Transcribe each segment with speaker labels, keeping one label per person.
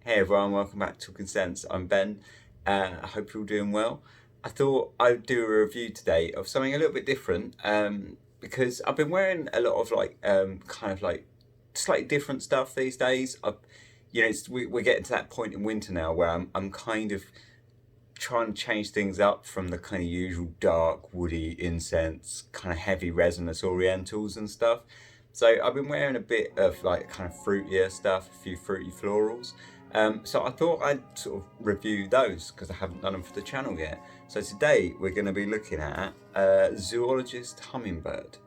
Speaker 1: Hey everyone, welcome back to Talking Sense. I'm Ben. I hope you're all doing well. I thought I'd do a review today of something a little bit different because I've been wearing a lot of kind of like slightly different stuff these days. We're getting to that point in winter now where I'm kind of trying to change things up from the kind of usual dark woody incense, kind of heavy resinous orientals and stuff. So I've been wearing a bit of like kind of fruitier stuff, a few fruity florals. So I thought I'd sort of review those because I haven't done them for the channel yet. So today we're going to be looking at Zoologist Hummingbird.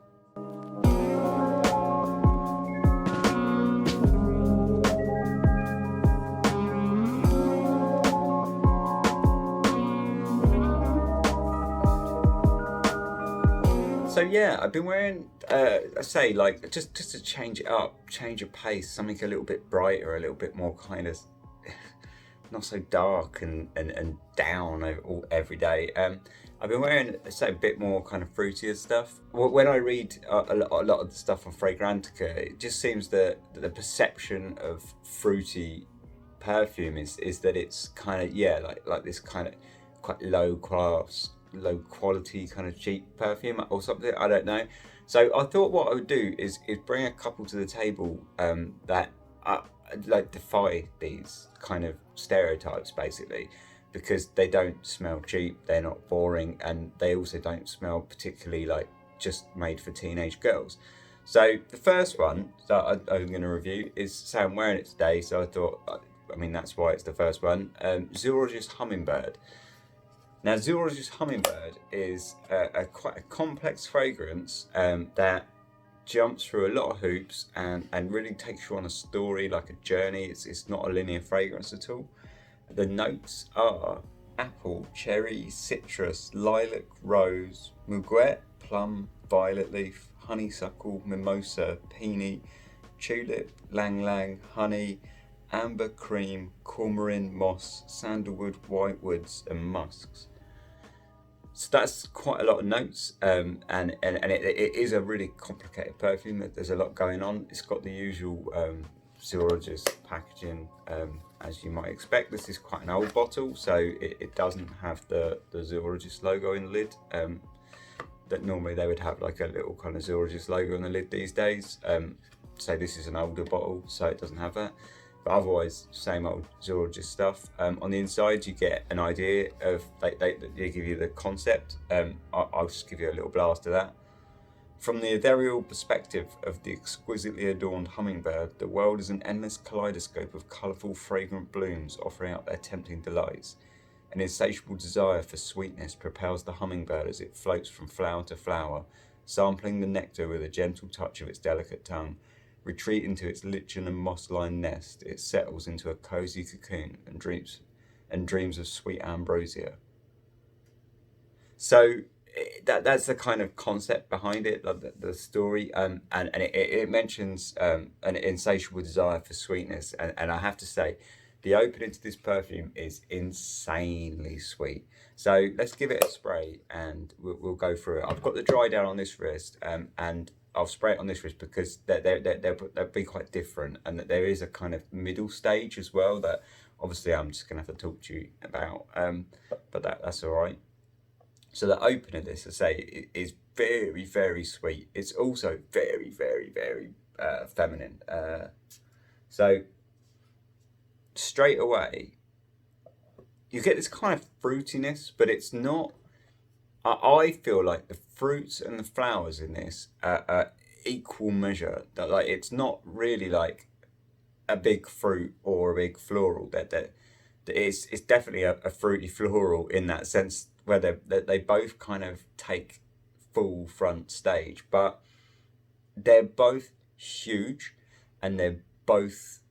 Speaker 1: So yeah, I've been wearing, I say, like just to change it up, change of pace, something a little bit brighter, a little bit more kind of not so dark and down every day. I've been wearing, say, a bit more kind of fruitier stuff. When I read a lot of the stuff on Fragrantica, it just seems that the perception of fruity perfume is that it's kind of like this kind of quite low quality kind of cheap perfume or something. I don't know. So I thought what I would do is bring a couple to the table that like defy these kind of stereotypes basically, because they don't smell cheap, they're not boring, and they also don't smell particularly like just made for teenage girls. So the first one that I'm going to review is, say, I'm wearing it today, so I thought, I mean, that's why it's the first one. Zoologist Hummingbird. Now, Zoologist Hummingbird is quite a complex fragrance that jumps through a lot of hoops and really takes you on a story, like a journey. It's not a linear fragrance at all. The notes are apple, cherry, citrus, lilac, rose, muguet, plum, violet leaf, honeysuckle, mimosa, peony, tulip, lang lang, honey, amber cream, coumarin, moss, sandalwood, whitewoods, and musks. So that's quite a lot of notes, and it is a really complicated perfume. There's a lot going on. It's got the usual zoologist packaging, as you might expect. This is quite an old bottle, so it doesn't have the zoologist logo in the lid. That normally they would have like a little kind of zoologist logo on the lid these days. So this is an older bottle, so it doesn't have that. But otherwise, same old zoologist stuff. On the inside, you get an idea of, they give you the concept. I'll just give you a little blast of that. From the ethereal perspective of the exquisitely adorned hummingbird, the world is an endless kaleidoscope of colourful, fragrant blooms offering up their tempting delights. An insatiable desire for sweetness propels the hummingbird as it floats from flower to flower, sampling the nectar with a gentle touch of its delicate tongue. Retreating to its lichen and moss-lined nest, it settles into a cosy cocoon and dreams of sweet ambrosia. So that's the kind of concept behind it, like the story, and it mentions an insatiable desire for sweetness, and I have to say, the opening to this perfume is insanely sweet. So let's give it a spray and we'll go through it. I've got the dry down on this wrist, and I'll spray it on this wrist because they'll be quite different, and that there is a kind of middle stage as well that obviously I'm just going to have to talk to you about, but that's all right. So the opening of this, I say, is very, very sweet. It's also very, very, very feminine. So straight away, you get this kind of fruitiness, but it's not. I feel like the fruits and the flowers in this are equal measure. That like it's not really like a big fruit or a big floral. That it's definitely a fruity floral in that sense, where they both kind of take full front stage, but they're both huge and they're both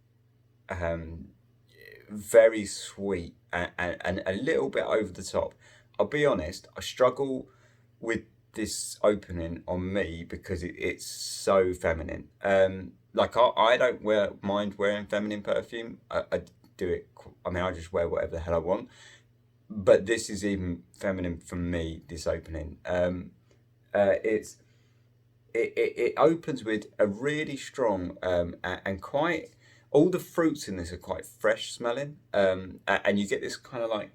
Speaker 1: very sweet and a little bit over the top. I'll be honest, I struggle with this opening on me because it's so feminine. Like I don't mind wearing feminine perfume. I do it. I mean, I just wear whatever the hell I want. But this is even feminine for me. This opening. It opens with a really strong and quite. all the fruits in this are quite fresh smelling, and you get this kind of like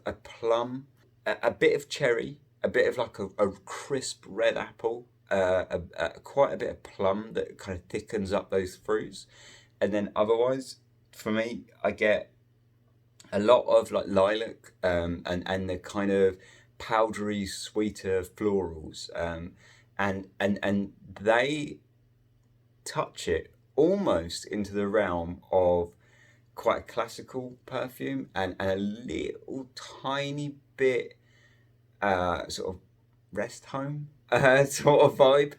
Speaker 1: a plum, a bit of cherry, a bit of like a crisp red apple, quite a bit of plum that kind of thickens up those fruits, and then otherwise, for me, I get a lot of like lilac, and the kind of powdery, sweeter florals, and they touch it almost into the realm of quite a classical perfume, and a little tiny bit sort of rest home sort of vibe,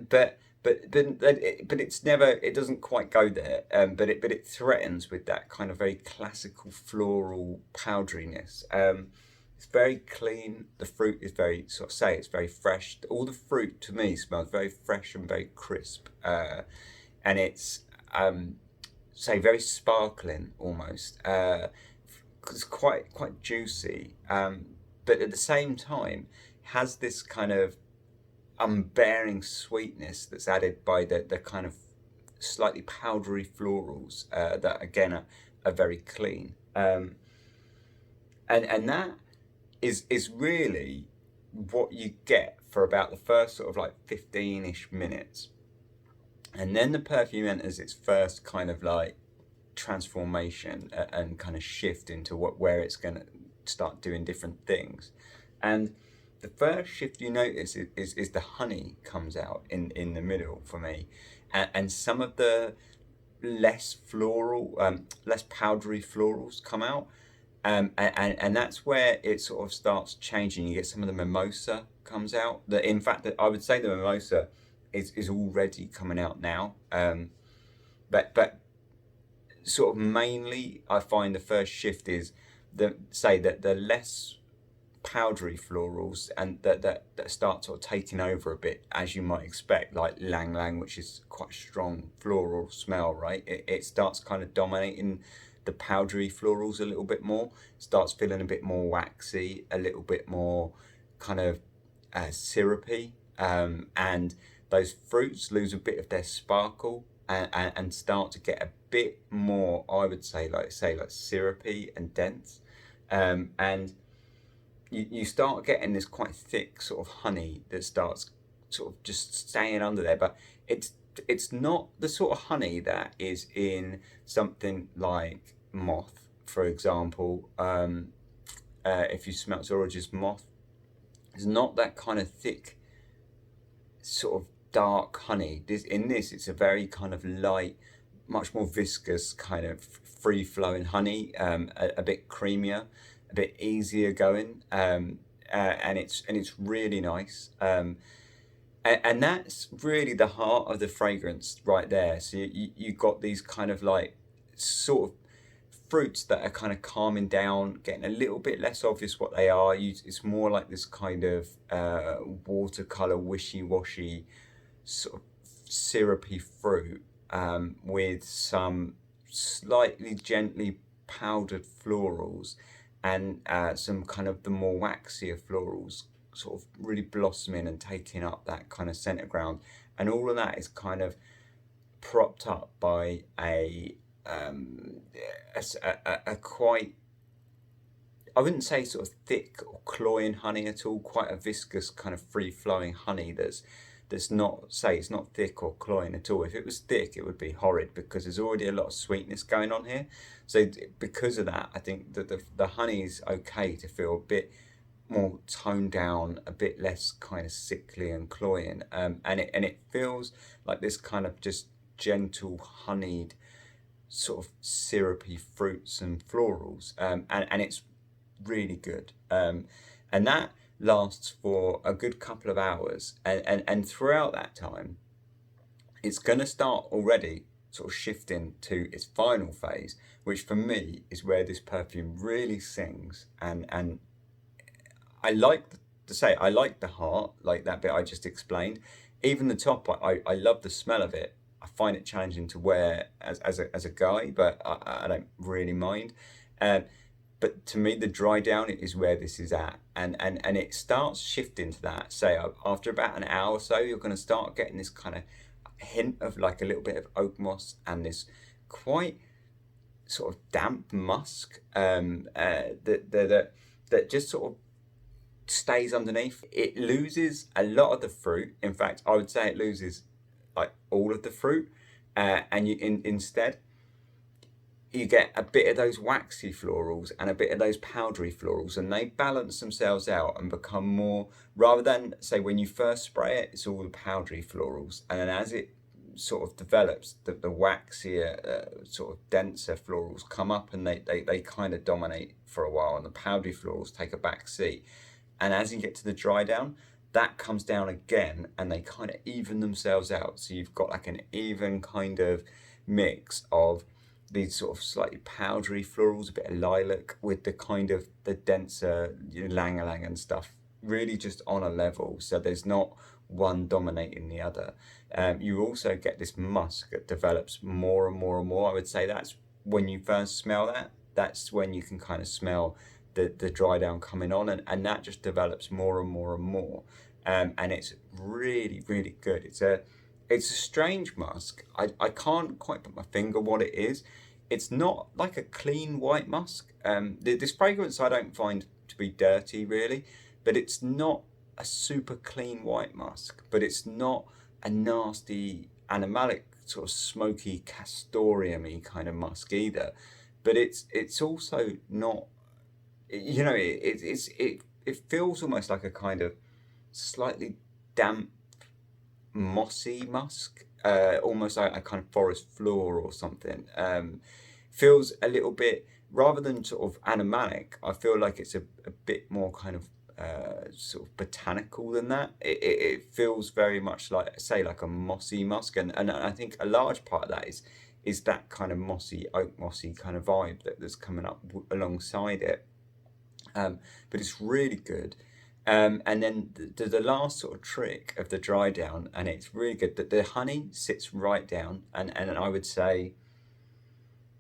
Speaker 1: but it's never, it doesn't quite go there, but it threatens with that kind of very classical floral powderiness. It's very clean. The fruit is very, sort of say, it's very fresh. All the fruit to me smells very fresh and very crisp, and it's say very sparkling almost. It's quite juicy, but at the same time has this kind of unbearing sweetness that's added by the kind of slightly powdery florals, that again are very clean, and that is really what you get for about the first sort of like 15-ish minutes, and then the perfume enters its first kind of like transformation, and kind of shift into where it's going to start doing different things. And the first shift you notice is the honey comes out in the middle for me, and some of the less floral, less powdery florals come out, and that's where it sort of starts changing. You get some of the mimosa comes out. That in fact, that I would say the mimosa is already coming out now, but sort of mainly I find the first shift is the less powdery florals, and that start sort of taking over a bit, as you might expect, like Lang Lang, which is quite a strong floral smell, right? It starts kind of dominating the powdery florals a little bit more, starts feeling a bit more waxy, a little bit more kind of syrupy, and those fruits lose a bit of their sparkle, and start to get a bit more, I would say like syrupy and dense, and you start getting this quite thick sort of honey that starts sort of just staying under there, but it's not the sort of honey that is in something like moth, for example. If you smell Zoologist moth, it's not that kind of thick sort of dark honey. This it's a very kind of light, much more viscous kind of free flowing honey, a bit creamier, a bit easier going, and it's really nice, and that's really the heart of the fragrance right there. So you got these kind of like sort of fruits that are kind of calming down, getting a little bit less obvious what they are. It's more like this kind of watercolor wishy-washy sort of syrupy fruit, with some slightly gently powdered florals, and some kind of the more waxier florals sort of really blossoming and taking up that kind of center ground, and all of that is kind of propped up by a quite, I wouldn't say sort of thick or cloying honey at all, quite a viscous kind of free flowing honey that's not, say, it's not thick or cloying at all. If it was thick, it would be horrid, because there's already a lot of sweetness going on here. So because of that, I think that the honey is okay to feel a bit more toned down, a bit less kind of sickly and cloying, and it feels like this kind of just gentle honeyed sort of syrupy fruits and florals, and it's really good, and that lasts for a good couple of hours, and throughout that time it's going to start already sort of shifting to its final phase, which for me is where this perfume really sings. And I like to say, I like the heart, like that bit I just explained. Even the top, I love the smell of it. I find it challenging to wear as a guy, but I don't really mind. But to me, the dry down is where this is at, and it starts shifting to that. Say after about an hour or so, you're going to start getting this kind of, hint of like a little bit of oak moss and this quite sort of damp musk that just sort of stays underneath. It loses a lot of the fruit. In fact, I would say it loses like all of the fruit, and instead you get a bit of those waxy florals and a bit of those powdery florals, and they balance themselves out and become more, rather than say when you first spray it, it's all the powdery florals, and then as it sort of develops, the waxier, sort of denser florals come up, and they kind of dominate for a while, and the powdery florals take a back seat. And as you get to the dry down, that comes down again, and they kind of even themselves out. So you've got like an even kind of mix of these sort of slightly powdery florals, a bit of lilac, with the kind of the denser lang-a-lang and stuff, really just on a level. So there's not one dominating the other. You also get this musk that develops more and more and more. I would say that's when you first smell that, that's when you can kind of smell the dry down coming on, and that just develops more and more and more. And it's really, really good. It's a strange musk. I can't quite put my finger what it is. It's not like a clean white musk. This fragrance I don't find to be dirty really, but it's not a super clean white musk, but it's not a nasty animalic sort of smoky castoreum-y kind of musk either. But it's also not, it feels almost like a kind of slightly damp mossy musk, almost like a kind of forest floor or something. Feels a little bit, rather than sort of animalic, I feel like it's a bit more kind of sort of botanical than that. It feels very much like, say, like a mossy musk, and I think a large part of that is that kind of mossy, oak mossy kind of vibe that's coming up alongside it. But it's really good. And then the last sort of trick of the dry down, and it's really good, that the honey sits right down, and I would say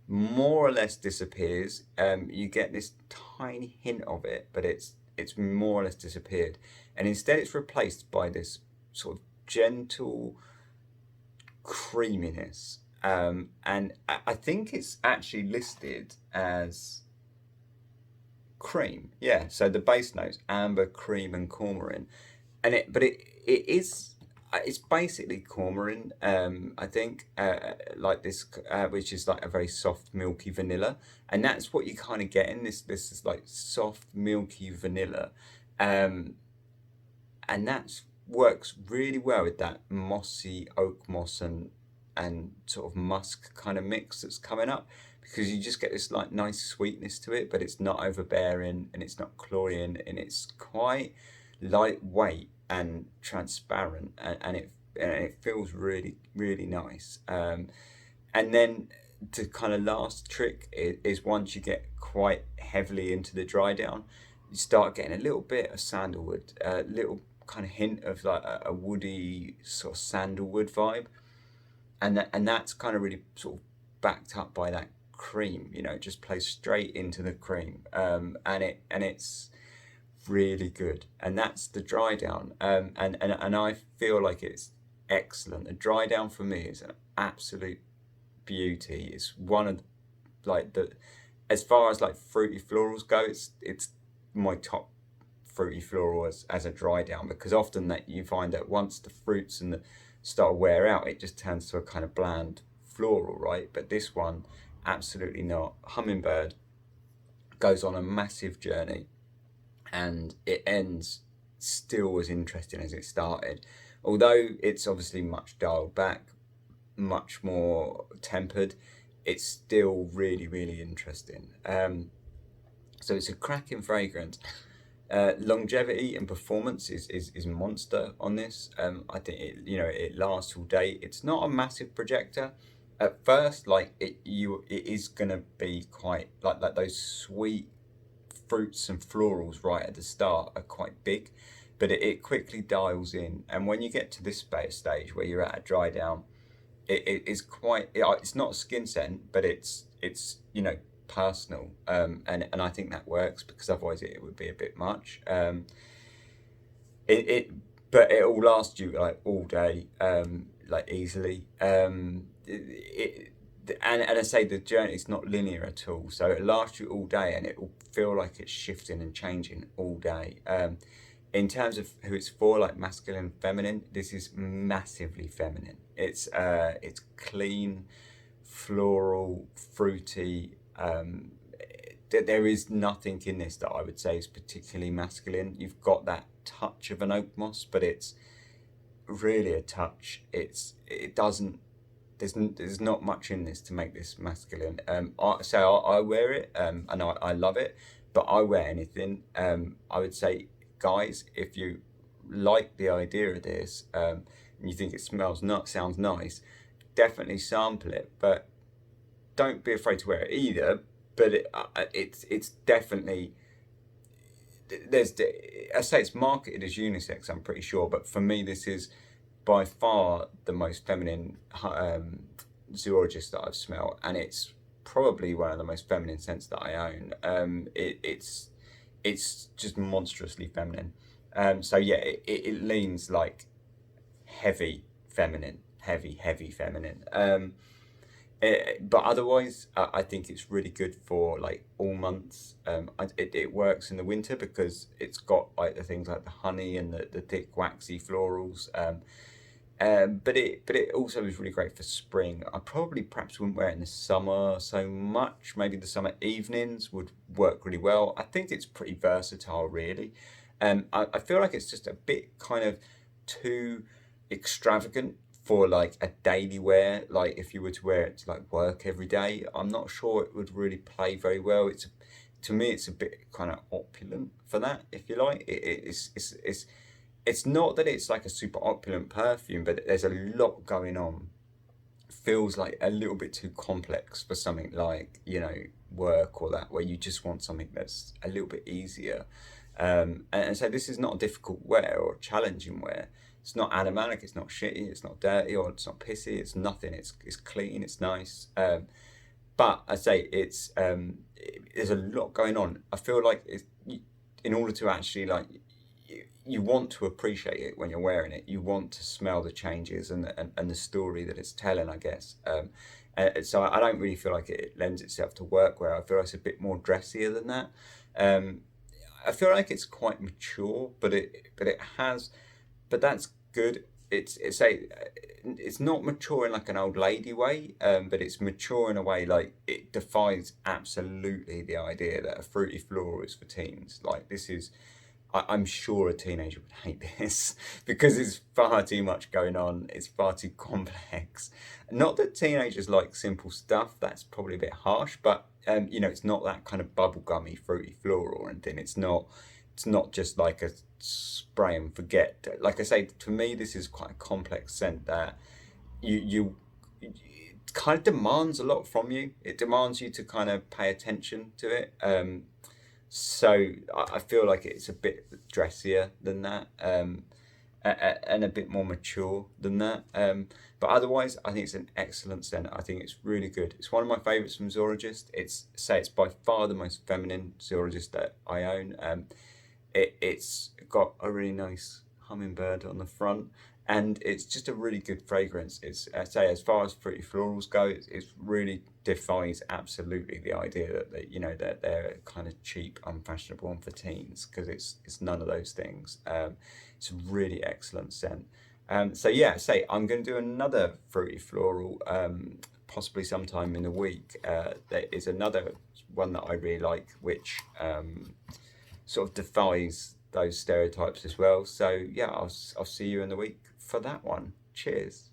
Speaker 1: more or less disappears. You get this tiny hint of it, but it's more or less disappeared, and instead it's replaced by this sort of gentle creaminess. And I think it's actually listed as cream, yeah. So the base notes: amber, cream, and coumarin, and it is, it's basically coumarin. I think like this, which is like a very soft, milky vanilla, and that's what you kind of get in this. This is like soft, milky vanilla, and that works really well with that mossy oak moss and sort of musk kind of mix that's coming up, because you just get this like nice sweetness to it, but it's not overbearing, and it's not cloying, and it's quite lightweight and transparent, and it feels really, really nice. And then the kind of last trick is once you get quite heavily into the dry down, you start getting a little bit of sandalwood, a little kind of hint of like a woody sort of sandalwood vibe, and that's kind of really sort of backed up by that cream. It just plays straight into the cream, and it's really good. And that's the dry down, and I feel like it's excellent. The dry down for me is an absolute beauty. It's one of like the, as far as like fruity florals go, it's my top fruity floral as a dry down, because often that you find that once the fruits and the start to wear out, it just turns to a kind of bland floral, right? But this one, absolutely not. Hummingbird goes on a massive journey, and it ends still as interesting as it started, although it's obviously much dialed back, much more tempered. It's still really, really interesting. So it's a cracking fragrance. Longevity and performance is monster on this. I think it lasts all day. It's not a massive projector. At first, like it is gonna be quite like those sweet fruits and florals right at the start are quite big, but it quickly dials in. And when you get to this stage where you're at a dry down, it is quite. It's not a skin scent, but it's personal, and I think that works, because otherwise it would be a bit much. But it will last you like all day. like easily. And I say the journey is not linear at all, so it lasts you all day, and it will feel like it's shifting and changing all day. In terms of who it's for, like masculine, feminine, this is massively feminine. It's clean, floral, fruity. There is nothing in this that I would say is particularly masculine. You've got that touch of an oak moss, but it's really a touch. It doesn't. There's not much in this to make this masculine. I wear it, and I love it, but I wear anything. I would say, guys, if you like the idea of this, and you think it sounds nice, definitely sample it, but don't be afraid to wear it either. But it's definitely, I say it's marketed as unisex, I'm pretty sure, but for me this is by far the most feminine zoologist that I've smelled, and it's probably one of the most feminine scents that I own. It's just monstrously feminine. So yeah, it leans like heavy feminine, heavy feminine. But otherwise, I think it's really good for like all months. It works in the winter because it's got like the things like the honey and the thick waxy florals. But it also is really great for spring. I probably perhaps wouldn't wear it in the summer so much. Maybe the summer evenings would work really well. I think it's pretty versatile, really. I feel like it's just a bit kind of too extravagant for like a daily wear. Like if you were to wear it to like work every day, I'm not sure it would really play very well. To me, it's a bit kind of opulent for that, if you like. It's not that it's like a super opulent perfume, but there's a lot going on. Feels like a little bit too complex for something like, work or that, where you just want something that's a little bit easier. And so this is not a difficult wear or challenging wear. It's not animalic, it's not shitty, it's not dirty, or it's not pissy, it's nothing. It's clean, it's nice. But I say there's a lot going on. I feel like in order to actually like, you want to appreciate it when you're wearing it. You want to smell the changes and the story that it's telling, I guess. So I don't really feel like it lends itself to workwear. I feel like it's a bit more dressier than that. I feel like it's quite mature, but that's good. It's not mature in like an old lady way, but it's mature in a way like it defies absolutely the idea that a fruity floral is for teens. Like this is, I'm sure a teenager would hate this because it's far too much going on. It's far too complex. Not that teenagers like simple stuff. That's probably a bit harsh, but it's not that kind of bubblegummy fruity floral or anything. It's not just like a spray and forget. Like I say, to me, this is quite a complex scent that you it kind of demands a lot from you. It demands you to kind of pay attention to it. So I feel like it's a bit dressier than that, and a bit more mature than that. But otherwise, I think it's an excellent scent. I think it's really good. It's one of my favourites from Zoologist. It's by far the most feminine Zoologist that I own. It's got a really nice hummingbird on the front, and it's just a really good fragrance. I say, as far as fruity florals go, it really defies absolutely the idea that they're kind of cheap, unfashionable, and for teens, because it's none of those things. It's a really excellent scent. So yeah, I'm going to do another fruity floral, possibly sometime in a week. There is another one that I really like, which sort of defies those stereotypes as well. So yeah, I'll see you in the week for that one. Cheers.